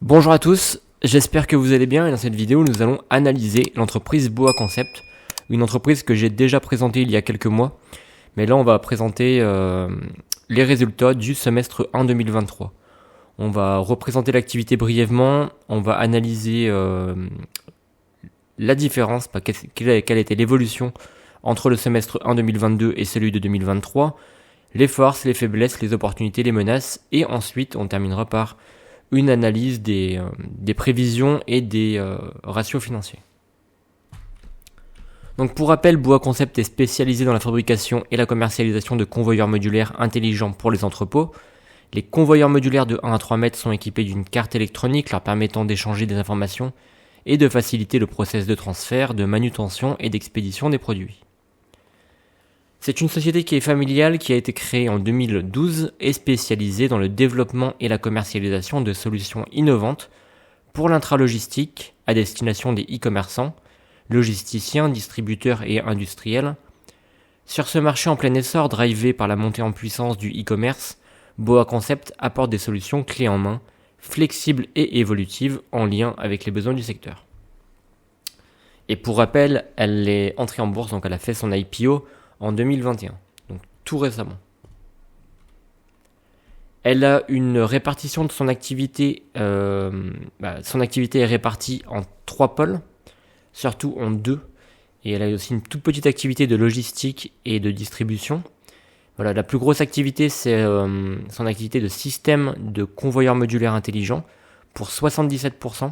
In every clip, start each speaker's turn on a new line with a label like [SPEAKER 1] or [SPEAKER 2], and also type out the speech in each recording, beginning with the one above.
[SPEAKER 1] Bonjour à tous, j'espère que vous allez bien et dans cette vidéo nous allons analyser l'entreprise Boa Concept, une entreprise que j'ai déjà présentée il y a quelques mois, mais là on va présenter les résultats du semestre 1 2023. On va représenter l'activité brièvement, on va analyser la différence, quelle a été l'évolution entre le semestre 1 2022 et celui de 2023, les forces, les faiblesses, les opportunités, les menaces, et ensuite on terminera par une analyse des prévisions et des ratios financiers. Donc pour rappel, Boa Concept est spécialisé dans la fabrication et la commercialisation de convoyeurs modulaires intelligents pour les entrepôts. Les convoyeurs modulaires de 1 à 3 mètres sont équipés d'une carte électronique leur permettant d'échanger des informations et de faciliter le process de transfert, de manutention et d'expédition des produits. C'est une société qui est familiale, qui a été créée en 2012 et spécialisée dans le développement et la commercialisation de solutions innovantes pour l'intralogistique à destination des e-commerçants, logisticiens, distributeurs et industriels. Sur ce marché en plein essor, drivé par la montée en puissance du e-commerce, Boa Concept apporte des solutions clés en main, flexibles et évolutives en lien avec les besoins du secteur. Et pour rappel, elle est entrée en bourse, donc elle a fait son IPO en 2021, donc tout récemment. Elle a une répartition de son activité. Son activité est répartie en 3 pôles, surtout en 2. Et elle a aussi une toute petite activité de logistique et de distribution. Voilà, la plus grosse activité, c'est son activité de système de convoyeurs modulaires intelligents pour 77%.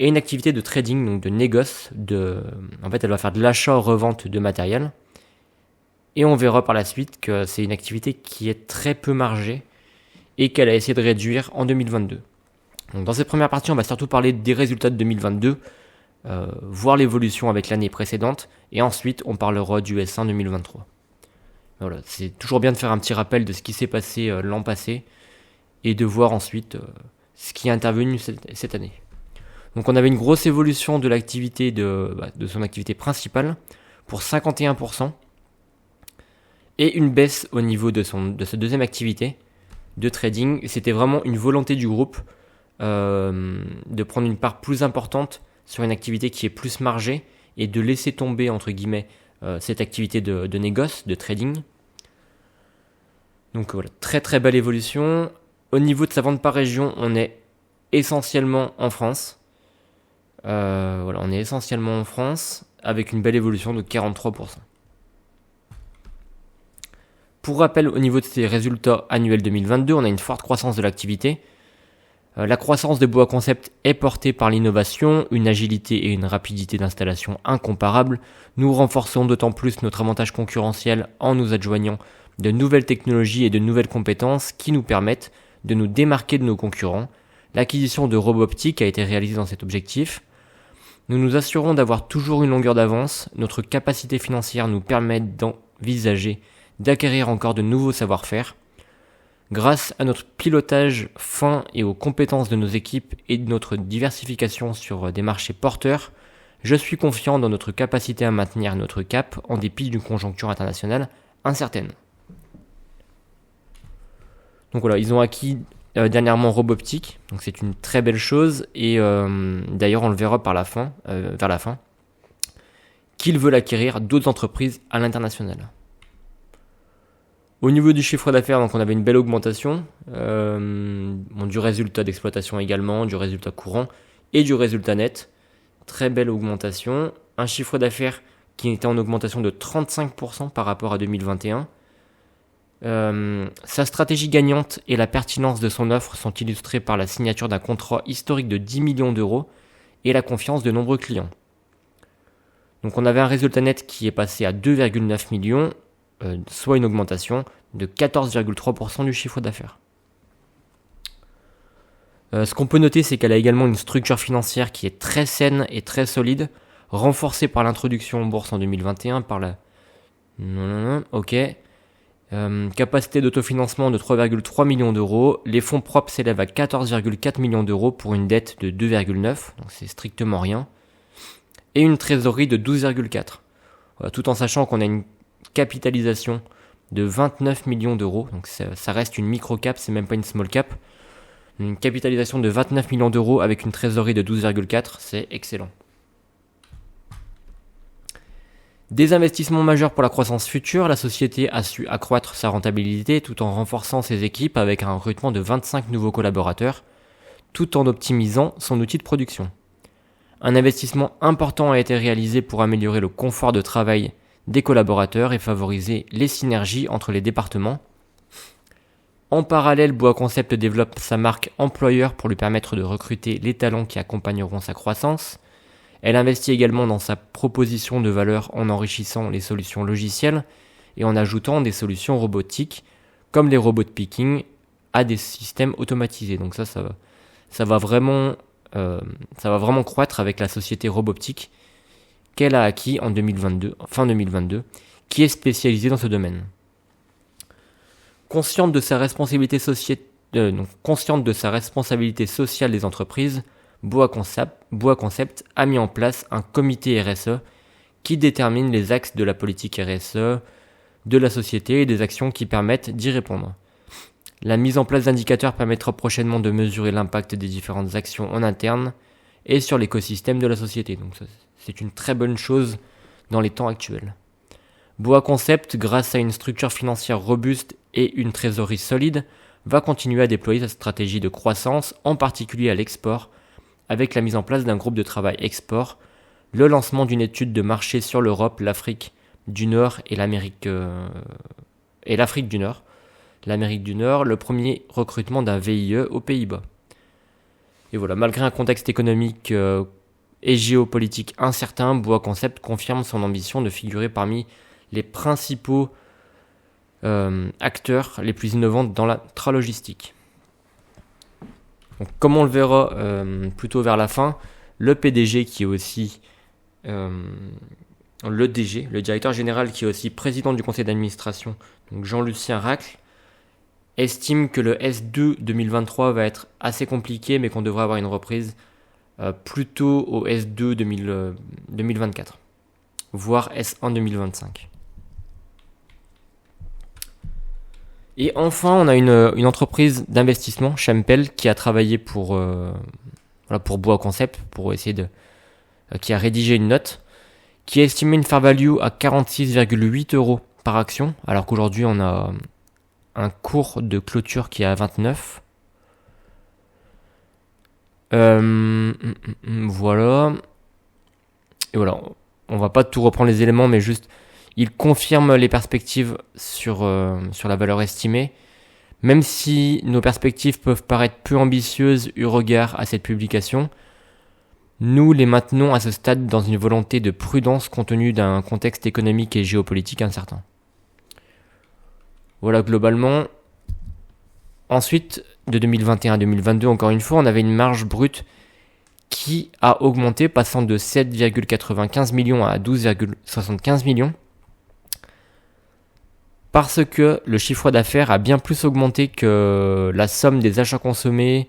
[SPEAKER 1] Et une activité de trading, donc de négoce. En fait, elle va faire de l'achat-revente de matériel. Et on verra par la suite que c'est une activité qui est très peu margée et qu'elle a essayé de réduire en 2022. Donc dans cette première partie, on va surtout parler des résultats de 2022, voir l'évolution avec l'année précédente, et ensuite on parlera du S1 2023. Voilà, c'est toujours bien de faire un petit rappel de ce qui s'est passé l'an passé et de voir ensuite ce qui est intervenu cette année. Donc on avait une grosse évolution de l'activité de son activité principale pour 51% et une baisse au niveau de sa deuxième activité de trading. C'était vraiment une volonté du groupe de prendre une part plus importante sur une activité qui est plus margée et de laisser tomber entre guillemets cette activité de négoce, de trading. Donc voilà, très très belle évolution. Au niveau de sa vente par région, on est essentiellement en France. On est essentiellement en France avec une belle évolution de 43%. Pour rappel, au niveau de ses résultats annuels 2022, on a une forte croissance de l'activité. La croissance de Boa Concept est portée par l'innovation, une agilité et une rapidité d'installation incomparables. Nous renforçons d'autant plus notre avantage concurrentiel en nous adjoignant de nouvelles technologies et de nouvelles compétences qui nous permettent de nous démarquer de nos concurrents. L'acquisition de Roboptic a été réalisée dans cet objectif. Nous nous assurons d'avoir toujours une longueur d'avance. Notre capacité financière nous permet d'envisager d'acquérir encore de nouveaux savoir-faire. Grâce à notre pilotage fin et aux compétences de nos équipes et de notre diversification sur des marchés porteurs, je suis confiant dans notre capacité à maintenir notre cap en dépit d'une conjoncture internationale incertaine. Donc voilà, ils ont acquis dernièrement Roboptic, donc c'est une très belle chose et d'ailleurs on le verra vers la fin, qu'ils veulent acquérir d'autres entreprises à l'international. Au niveau du chiffre d'affaires, donc on avait une belle augmentation, du résultat d'exploitation également, du résultat courant et du résultat net. Très belle augmentation. Un chiffre d'affaires qui était en augmentation de 35% par rapport à 2021. Sa stratégie gagnante et la pertinence de son offre sont illustrées par la signature d'un contrat historique de 10 millions d'euros et la confiance de nombreux clients. Donc on avait un résultat net qui est passé à 2,9 millions, soit une augmentation de 14,3% du chiffre d'affaires. Ce qu'on peut noter, c'est qu'elle a également une structure financière qui est très saine et très solide, renforcée par l'introduction en bourse en 2021 par la... capacité d'autofinancement de 3,3 millions d'euros. Les fonds propres s'élèvent à 14,4 millions d'euros pour une dette de 2,9, donc c'est strictement rien. Et une trésorerie de 12,4. Voilà, tout en sachant qu'on a une capitalisation de 29 millions d'euros, donc ça reste une micro cap, c'est même pas une small cap. Une capitalisation de 29 millions d'euros avec une trésorerie de 12,4, c'est excellent. Des investissements majeurs pour la croissance future, la société a su accroître sa rentabilité tout en renforçant ses équipes avec un recrutement de 25 nouveaux collaborateurs, tout en optimisant son outil de production. Un investissement important a été réalisé pour améliorer le confort de travail des collaborateurs et favoriser les synergies entre les départements. En parallèle, Bois Concept développe sa marque employeur pour lui permettre de recruter les talents qui accompagneront sa croissance. Elle investit également dans sa proposition de valeur en enrichissant les solutions logicielles et en ajoutant des solutions robotiques comme les robots de picking à des systèmes automatisés. Donc ça va vraiment croître avec la société Roboptique qu'elle a acquis en 2022, fin 2022, qui est spécialisée dans ce domaine. Consciente de sa responsabilité sociale des entreprises, Bois Concept a mis en place un comité RSE qui détermine les axes de la politique RSE de la société et des actions qui permettent d'y répondre. La mise en place d'indicateurs permettra prochainement de mesurer l'impact des différentes actions en interne et sur l'écosystème de la société. Donc ça, c'est une très bonne chose dans les temps actuels. Bois Concept, grâce à une structure financière robuste et une trésorerie solide, va continuer à déployer sa stratégie de croissance, en particulier à l'export, avec la mise en place d'un groupe de travail export, le lancement d'une étude de marché sur l'Europe, l'Afrique du Nord et l'Amérique du Nord. L'Amérique du Nord, le premier recrutement d'un VIE aux Pays-Bas. Et voilà, malgré un contexte économique et géopolitique incertain, Bois Concept confirme son ambition de figurer parmi les principaux acteurs les plus innovants dans l'intralogistique. Donc, comme on le verra plutôt vers la fin, le PDG qui est aussi le directeur général qui est aussi président du conseil d'administration, donc Jean-Lucien Racle, estime que le S2 2023 va être assez compliqué, mais qu'on devrait avoir une reprise plutôt au S2 2024, voire S1 2025. Et enfin, on a une entreprise d'investissement, Chempel, qui a travaillé pour Bois Concept, pour essayer qui a rédigé une note, qui a estimé une fair value à 46,8 € par action, alors qu'aujourd'hui on a un cours de clôture qui est à 29. Voilà. Et voilà, on va pas tout reprendre les éléments, mais juste, il confirme les perspectives sur la valeur estimée. Même si nos perspectives peuvent paraître peu ambitieuses eu regard à cette publication, nous les maintenons à ce stade dans une volonté de prudence compte tenu d'un contexte économique et géopolitique incertain. Voilà globalement. Ensuite, de 2021 à 2022, encore une fois, on avait une marge brute qui a augmenté, passant de 7,95 millions à 12,75 millions. Parce que le chiffre d'affaires a bien plus augmenté que la somme des achats consommés.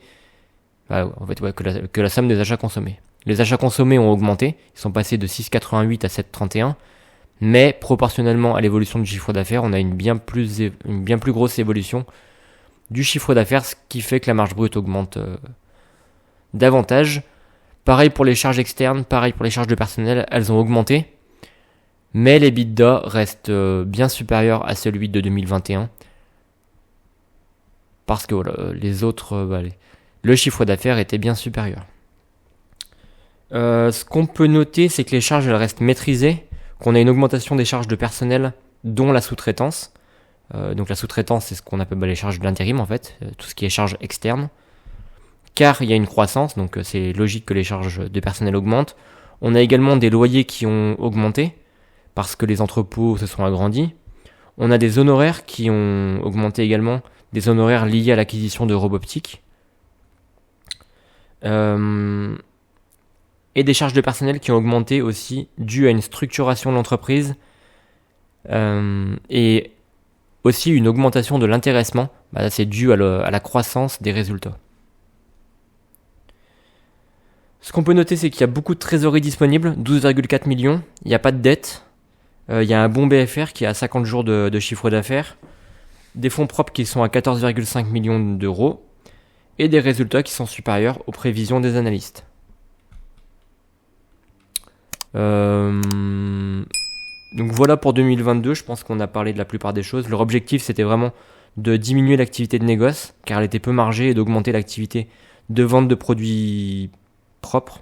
[SPEAKER 1] Que la somme des achats consommés. Les achats consommés ont augmenté, ils sont passés de 6,88 à 7,31. Mais proportionnellement à l'évolution du chiffre d'affaires, on a une bien plus grosse évolution du chiffre d'affaires, ce qui fait que la marge brute augmente davantage. Pareil pour les charges externes, pareil pour les charges de personnel, elles ont augmenté. Mais l'EBITDA reste bien supérieur à celui de 2021. Parce que voilà, les autres, le chiffre d'affaires était bien supérieur. Ce qu'on peut noter, c'est que les charges elles restent maîtrisées, qu'on a une augmentation des charges de personnel, dont la sous-traitance. Donc la sous-traitance, c'est ce qu'on appelle les charges de l'intérim en fait, tout ce qui est charges externes. Car il y a une croissance, donc c'est logique que les charges de personnel augmentent. On a également des loyers qui ont augmenté, parce que les entrepôts se sont agrandis. On a des honoraires qui ont augmenté également, des honoraires liés à l'acquisition de Roboptique. Et des charges de personnel qui ont augmenté aussi, dû à une structuration de l'entreprise, et aussi une augmentation de l'intéressement. Là, c'est dû à la croissance des résultats. Ce qu'on peut noter, c'est qu'il y a beaucoup de trésorerie disponible, 12,4 millions, il n'y a pas de dette, il y a un bon BFR qui est à 50 jours de chiffre d'affaires, des fonds propres qui sont à 14,5 millions d'euros, et des résultats qui sont supérieurs aux prévisions des analystes. Donc voilà pour 2022, je pense qu'on a parlé de la plupart des choses. Leur objectif, c'était vraiment de diminuer l'activité de négoce, car elle était peu margée, et d'augmenter l'activité de vente de produits propres,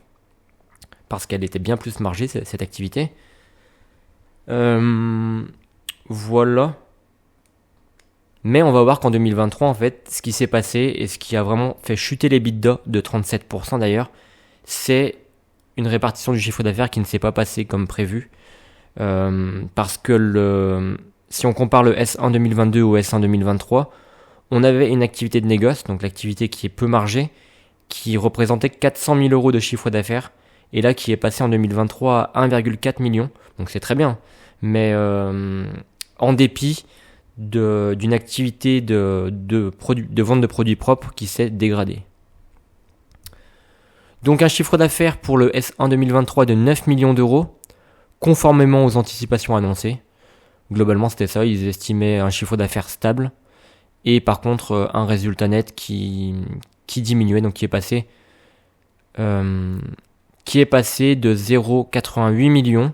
[SPEAKER 1] parce qu'elle était bien plus margée, cette activité. Voilà. Mais on va voir qu'en 2023, en fait, ce qui s'est passé, et ce qui a vraiment fait chuter les EBITDA de 37% d'ailleurs, c'est une répartition du chiffre d'affaires qui ne s'est pas passée comme prévu. Parce que si on compare le S1 2022 au S1 2023, on avait une activité de négoce, donc l'activité qui est peu margée, qui représentait 400 000 euros de chiffre d'affaires, et là qui est passé en 2023 à 1,4 million, donc c'est très bien, mais en dépit d'une activité de vente de produits propres qui s'est dégradée. Donc un chiffre d'affaires pour le S1 2023 de 9 millions d'euros, conformément aux anticipations annoncées. Globalement, c'était ça, ils estimaient un chiffre d'affaires stable, et par contre un résultat net qui diminuait, donc qui est passé de 0,88 millions,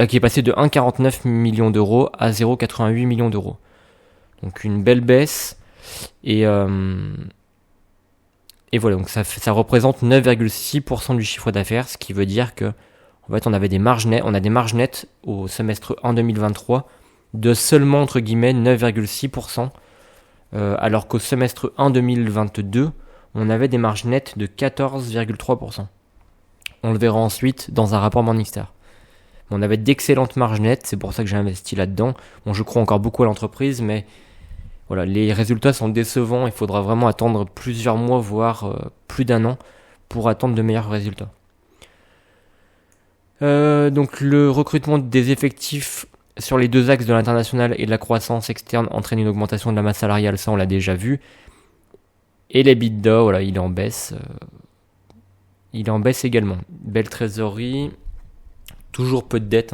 [SPEAKER 1] qui est passé de 1,49 millions d'euros à 0,88 millions d'euros. Donc une belle baisse, et voilà, donc ça représente 9,6% du chiffre d'affaires, ce qui veut dire que en fait, on a des marges nettes au semestre 1 2023 de seulement entre guillemets 9,6%, alors qu'au semestre 1 2022, on avait des marges nettes de 14,3%. On le verra ensuite dans un rapport Morningstar. On avait d'excellentes marges nettes, c'est pour ça que j'ai investi là-dedans. Bon, je crois encore beaucoup à l'entreprise, mais voilà, les résultats sont décevants. Il faudra vraiment attendre plusieurs mois, voire plus d'un an, pour attendre de meilleurs résultats. Donc le recrutement des effectifs sur les deux axes de l'international et de la croissance externe entraîne une augmentation de la masse salariale, ça on l'a déjà vu. Et l'EBITDA, voilà, il est en baisse. Il est en baisse également. Belle trésorerie, toujours peu de dettes.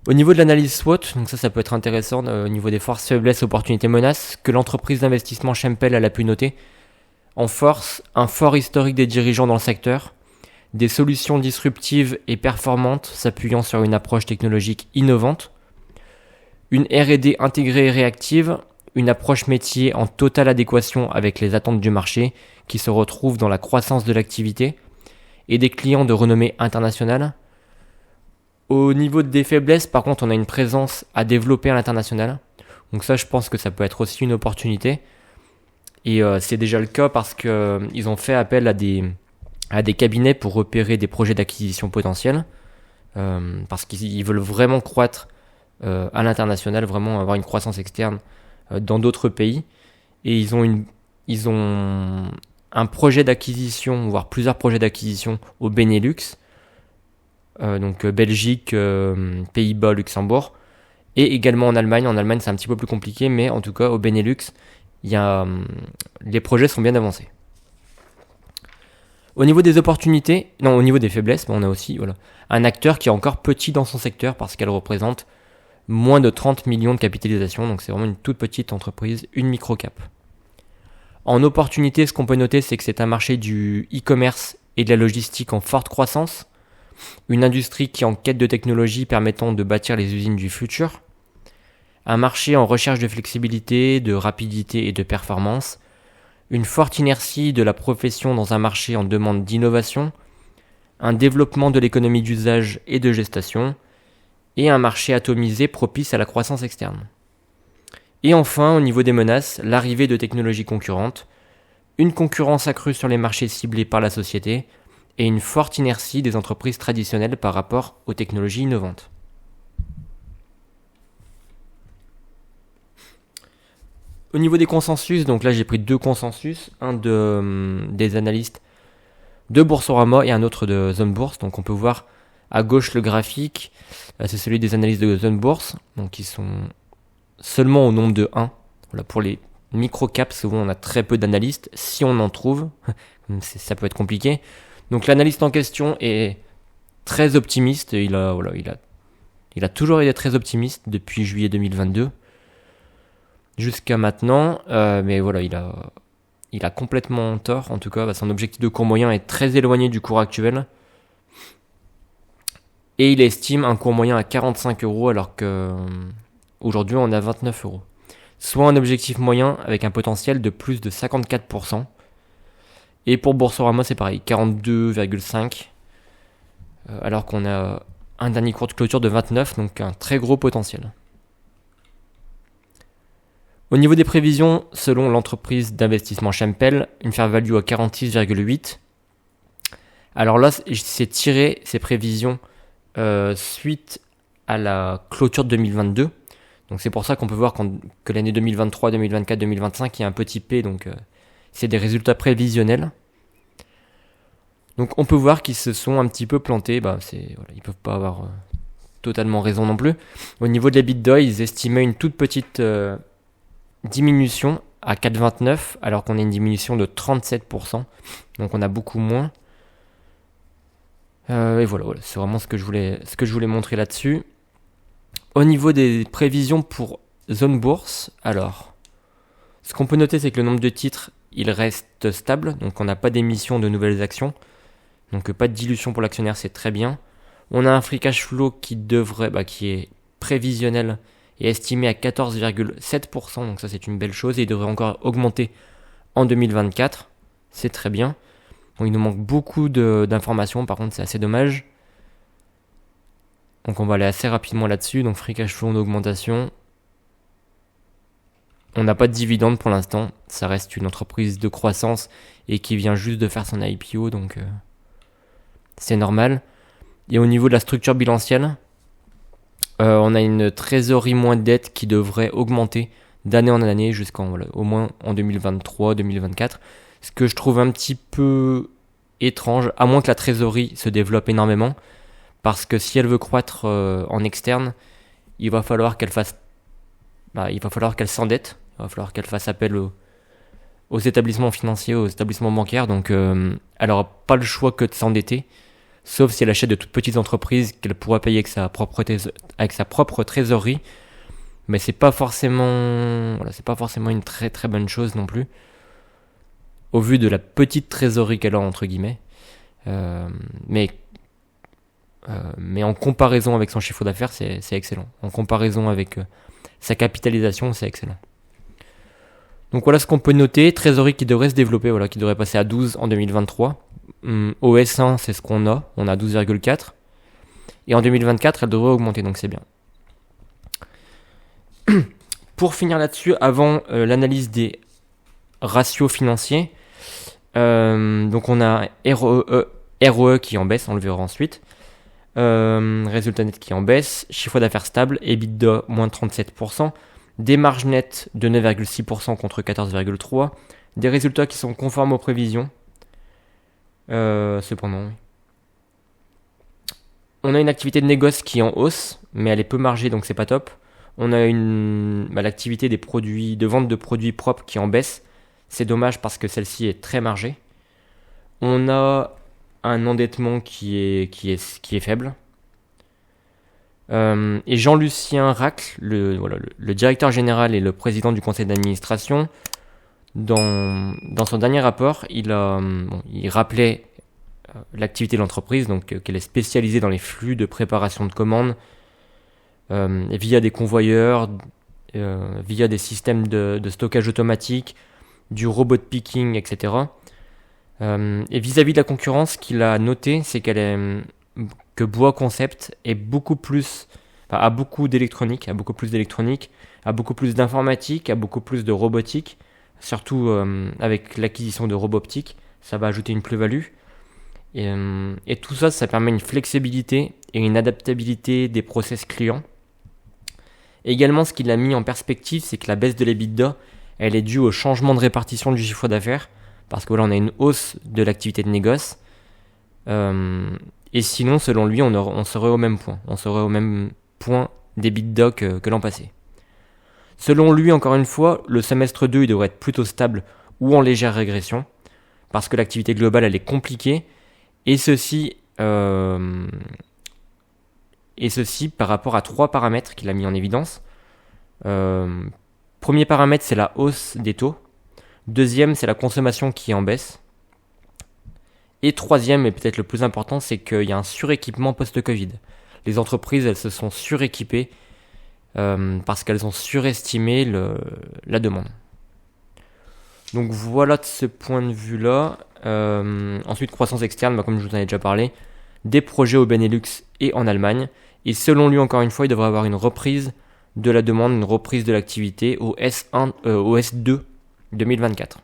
[SPEAKER 1] Au niveau de l'analyse SWOT, donc ça peut être intéressant, au niveau des forces, faiblesses, opportunités, menaces, que l'entreprise d'investissement Schempel a pu noter. En force, un fort historique des dirigeants dans le secteur, des solutions disruptives et performantes s'appuyant sur une approche technologique innovante, une R&D intégrée et réactive, une approche métier en totale adéquation avec les attentes du marché qui se retrouvent dans la croissance de l'activité, et des clients de renommée internationale. Au niveau des faiblesses, par contre, on a une présence à développer à l'international. Donc ça, je pense que ça peut être aussi une opportunité. Et c'est déjà le cas parce qu'ils ont fait appel à des cabinets pour repérer des projets d'acquisition potentiels, parce qu'ils veulent vraiment croître à l'international, vraiment avoir une croissance externe dans d'autres pays, et ils ont un projet d'acquisition, voire plusieurs projets d'acquisition au Benelux, donc Belgique, Pays-Bas, Luxembourg, et également en Allemagne. En Allemagne c'est un petit peu plus compliqué, mais en tout cas au Benelux, les projets sont bien avancés. Au niveau des opportunités, au niveau des faiblesses, on a aussi un acteur qui est encore petit dans son secteur parce qu'elle représente moins de 30 millions de capitalisation, donc c'est vraiment une toute petite entreprise, une micro-cap. En opportunité, ce qu'on peut noter, c'est que c'est un marché du e-commerce et de la logistique en forte croissance, une industrie qui est en quête de technologies permettant de bâtir les usines du futur, un marché en recherche de flexibilité, de rapidité et de performance, une forte inertie de la profession dans un marché en demande d'innovation, un développement de l'économie d'usage et de gestation, et un marché atomisé propice à la croissance externe. Et enfin, au niveau des menaces, l'arrivée de technologies concurrentes, une concurrence accrue sur les marchés ciblés par la société, et une forte inertie des entreprises traditionnelles par rapport aux technologies innovantes. Au niveau des consensus, donc là j'ai pris deux consensus, un des analystes de Boursorama et un autre de Zone Bourse. Donc on peut voir à gauche le graphique, c'est celui des analystes de Zone Bourse, donc ils sont seulement au nombre de 1. Voilà, pour les micro-caps, souvent on a très peu d'analystes, si on en trouve, ça peut être compliqué. Donc l'analyste en question est très optimiste, il a toujours été très optimiste depuis juillet 2022. jusqu'à maintenant. Mais voilà, il a complètement tort. En tout cas, son objectif de cours moyen est très éloigné du cours actuel. Et il estime un cours moyen à 45 euros alors que aujourd'hui on est à 29 euros. Soit un objectif moyen avec un potentiel de plus de 54%. Et pour Boursorama, c'est pareil, 42,5. Alors qu'on a un dernier cours de clôture de 29, donc un très gros potentiel. Au niveau des prévisions, selon l'entreprise d'investissement Schempel, une fair value à 46,8. Alors là, c'est tiré ces prévisions suite à la clôture de 2022. Donc c'est pour ça qu'on peut voir que l'année 2023, 2024, 2025, il y a un petit P, donc c'est des résultats prévisionnels. Donc on peut voir qu'ils se sont un petit peu plantés, ils peuvent pas avoir totalement raison non plus. Au niveau de l'EBITDA, ils estimaient une toute petite diminution à 4,29 alors qu'on a une diminution de 37%, donc on a beaucoup moins. Et voilà, c'est vraiment ce que je voulais montrer là-dessus. Au niveau des prévisions pour zone bourse, alors, ce qu'on peut noter, c'est que le nombre de titres, il reste stable, donc on n'a pas d'émission de nouvelles actions, donc pas de dilution pour l'actionnaire, c'est très bien. On a un free cash flow qui est prévisionnel et estimé à 14,7%, donc ça c'est une belle chose, et il devrait encore augmenter en 2024, c'est très bien. Bon, il nous manque beaucoup d'informations, par contre c'est assez dommage. Donc on va aller assez rapidement là-dessus. Donc free cash flow en augmentation. On n'a pas de dividende pour l'instant. Ça reste une entreprise de croissance et qui vient juste de faire son IPO, donc c'est normal. Et au niveau de la structure bilancielle, on a une trésorerie moins de dette qui devrait augmenter d'année en année au moins en 2023, 2024. Ce que je trouve un petit peu étrange, à moins que la trésorerie se développe énormément, parce que si elle veut croître en externe, il va falloir qu'elle s'endette, il va falloir qu'elle fasse appel aux établissements financiers, aux établissements bancaires, donc elle n'aura pas le choix que de s'endetter, sauf si elle achète de toutes petites entreprises qu'elle pourra payer avec sa propre trésorerie, mais c'est pas forcément une très très bonne chose non plus, au vu de la petite trésorerie qu'elle a entre guillemets, mais en comparaison avec son chiffre d'affaires, c'est excellent. En comparaison avec sa capitalisation, c'est excellent. Donc voilà ce qu'on peut noter. Trésorerie qui devrait se développer, qui devrait passer à 12 en 2023. Au S1, c'est ce qu'on a. On a 12,4. Et en 2024, elle devrait augmenter, donc c'est bien. Pour finir là-dessus, avant l'analyse des ratios financiers, donc on a ROE qui en baisse, on le verra ensuite. Résultat net qui en baisse, chiffre d'affaires stable, EBITDA moins 37%, des marges nettes de 9,6% contre 14,3%, des résultats qui sont conformes aux prévisions. Cependant, oui. On a une activité de négoce qui est en hausse, mais elle est peu margée, donc c'est pas top. On a l'activité de vente de produits propres qui en baisse. C'est dommage parce que celle-ci est très margée. On a un endettement qui est faible. Et Jean-Lucien Racle, le directeur général et le président du conseil d'administration, dans son dernier rapport, il rappelait l'activité de l'entreprise, donc qu'elle est spécialisée dans les flux de préparation de commandes via des convoyeurs, via des systèmes de stockage automatique, du robot picking, etc. Et vis-à-vis de la concurrence, ce qu'il a noté, c'est que Bois Concept est a beaucoup d'électronique, a beaucoup plus d'électronique, a beaucoup plus d'informatique, a beaucoup plus de robotique, surtout avec l'acquisition de robots optiques, ça va ajouter une plus-value. Et tout ça, ça permet une flexibilité et une adaptabilité des process clients. Et également, ce qu'il a mis en perspective, c'est que la baisse de l'EBITDA, elle est due au changement de répartition du chiffre d'affaires, parce que on a une hausse de l'activité de négoce. Et sinon, selon lui, on serait au même point. On serait au même point d'EBITDA que l'an passé. Selon lui, encore une fois, le semestre 2, il devrait être plutôt stable ou en légère régression, parce que l'activité globale, elle est compliquée. Et ceci par rapport à 3 paramètres qu'il a mis en évidence. Premier paramètre, c'est la hausse des taux. Deuxième, c'est la consommation qui est en baisse. Et troisième, et peut-être le plus important, c'est qu'il y a un suréquipement post-Covid. Les entreprises, elles se sont suréquipées parce qu'elles ont surestimé la demande. Donc voilà de ce point de vue-là. Ensuite, croissance externe, comme je vous en ai déjà parlé, des projets au Benelux et en Allemagne. Et selon lui, encore une fois, il devrait avoir une reprise de la demande, une reprise de l'activité au S2 2024.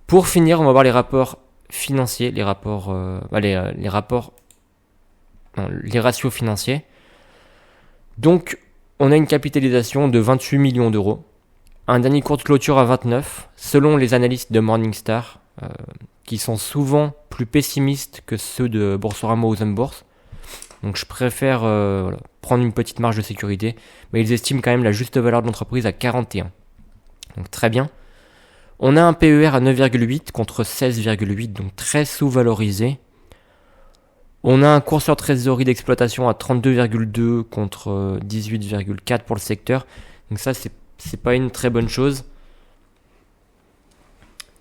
[SPEAKER 1] Pour finir, on va voir les rapports financiers, les ratios financiers. Donc, on a une capitalisation de 28 millions d'euros, un dernier cours de clôture à 29, selon les analystes de Morningstar, qui sont souvent plus pessimistes que ceux de Boursorama ou Bourse. Donc je préfère prendre une petite marge de sécurité, mais ils estiment quand même la juste valeur de l'entreprise à 41. Donc très bien. On a un PER à 9,8 contre 16,8, donc très sous-valorisé. On a un cours sur trésorerie d'exploitation à 32,2 contre 18,4 pour le secteur. Donc ça, c'est pas une très bonne chose.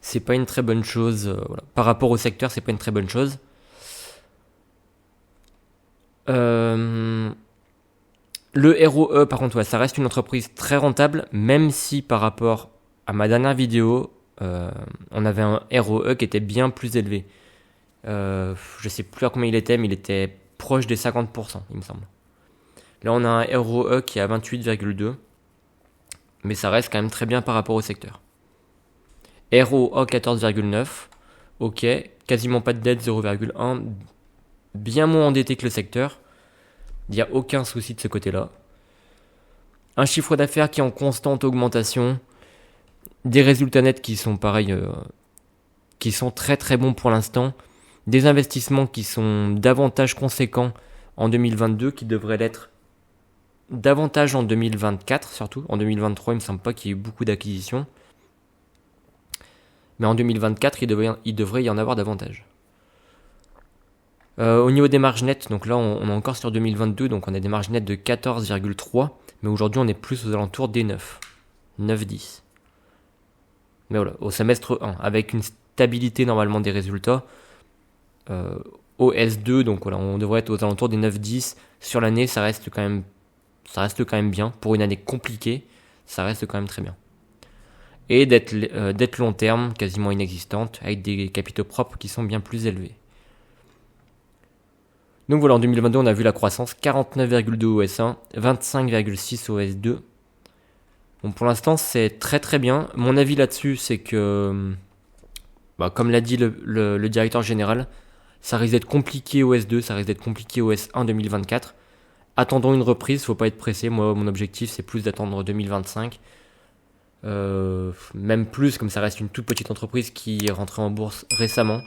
[SPEAKER 1] C'est pas une très bonne chose. Par rapport au secteur, c'est pas une très bonne chose. Le ROE, par contre, ça reste une entreprise très rentable, même si par rapport à ma dernière vidéo, on avait un ROE qui était bien plus élevé. Je sais plus à combien il était, mais il était proche des 50%, il me semble. Là, on a un ROE qui est à 28,2, mais ça reste quand même très bien par rapport au secteur. ROA 14,9, ok, quasiment pas de dette, 0,1, bien moins endetté que le secteur. Il n'y a aucun souci de ce côté-là. Un chiffre d'affaires qui est en constante augmentation. Des résultats nets qui sont pareils, qui sont très très bons pour l'instant. Des investissements qui sont davantage conséquents en 2022, qui devraient l'être davantage en 2024 surtout. En 2023, il ne me semble pas qu'il y ait eu beaucoup d'acquisitions. Mais en 2024, il devrait y en avoir davantage. Au niveau des marges nettes, donc là on est encore sur 2022, donc on a des marges nettes de 14,3, mais aujourd'hui on est plus aux alentours des 9-10. Mais voilà, au semestre 1, avec une stabilité normalement des résultats, au S2, donc voilà, on devrait être aux alentours des 9-10. Sur l'année, ça reste quand même bien. Pour une année compliquée, ça reste quand même très bien. Et dette long terme, quasiment inexistante, avec des capitaux propres qui sont bien plus élevés. Donc voilà, en 2022, on a vu la croissance, 49,2 au S1, 25,6 au S2. Bon, pour l'instant, c'est très très bien. Mon avis là-dessus, c'est que, comme l'a dit le directeur général, ça risque d'être compliqué au S2, ça risque d'être compliqué au S1 2024. Attendons une reprise, faut pas être pressé. Moi, mon objectif, c'est plus d'attendre 2025. Même plus, comme ça reste une toute petite entreprise qui est rentrée en bourse récemment.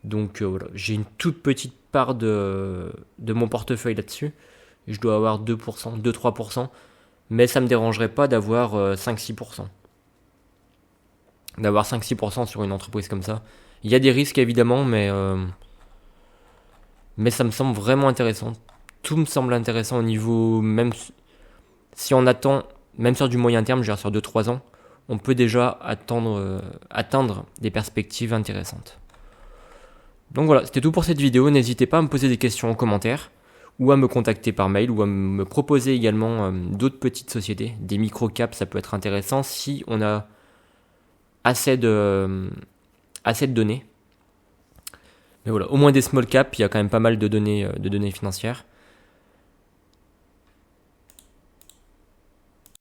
[SPEAKER 1] Donc voilà, j'ai une toute petite part de mon portefeuille là-dessus. Je dois avoir 2%, 2-3%. Mais ça me dérangerait pas d'avoir 5-6%. D'avoir 5-6% sur une entreprise comme ça. Il y a des risques évidemment, mais ça me semble vraiment intéressant. Tout me semble intéressant au niveau, même si on attend, même sur du moyen terme, genre sur 2-3 ans, on peut déjà atteindre des perspectives intéressantes. Donc voilà, c'était tout pour cette vidéo. N'hésitez pas à me poser des questions en commentaire, ou à me contacter par mail, ou à me proposer également d'autres petites sociétés. Des micro-caps, ça peut être intéressant si on a assez de données. Mais voilà, au moins des small caps, il y a quand même pas mal de données financières.